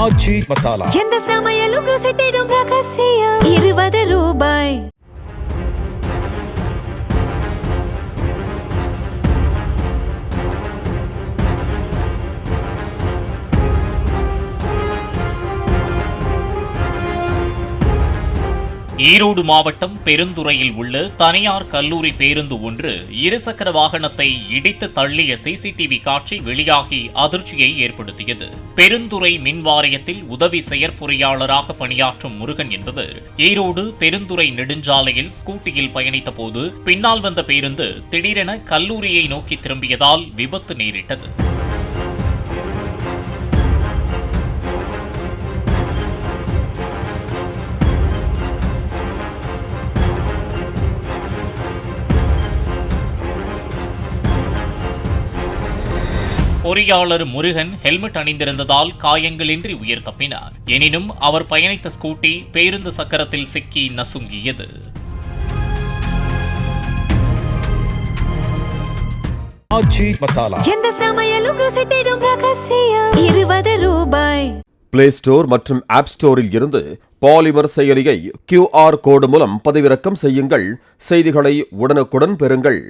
ஆச்சி மசாலா. எந்த சமையலும் ருசி தேடும் ரகசியம். 20 ரூபாய். ஈரோடு மாவட்டம் பெருந்துறையில் உள்ள தனியார் கல்லூரி பேருந்து ஒன்று இருசக்கர வாகனத்தை இடித்து தள்ளிய சிசிடிவி காட்சி வெளியாகி அதிர்ச்சியை ஏற்படுத்தியது. பெருந்துறை மின் வாரியத்தில் உதவி செயற்பொறியாளராக பணியாற்றும் முருகன் என்பவர் ஈரோடு பெருந்துறை நெடுஞ்சாலையில் ஸ்கூட்டியில் பயணித்த போது பின்னால் வந்த பேருந்து திடீரென கல்லூரியை நோக்கி திரும்பியதால் விபத்து நேரிட்டது. பொறியாளர் முருகன் ஹெல்மெட் அணிந்திருந்ததால் காயங்களின்றி உயிர் தப்பினார். எனினும் அவர் பயணித்த ஸ்கூட்டி பேருந்து சக்கரத்தில் சிக்கி நசுங்கியது. ஆச்சி மசாலா. எந்த சமையலும் ருசி தேடும் ரகசியம். 20 ரூபாய். பிளே ஸ்டோர் மற்றும் ஆப் ஸ்டோரில் இருந்து பாலிமர் செயலியை QR கோடு மூலம் பதிவிறக்கம் செய்யுங்கள். செய்திகளை உடனுக்குடன் பெறுங்கள்.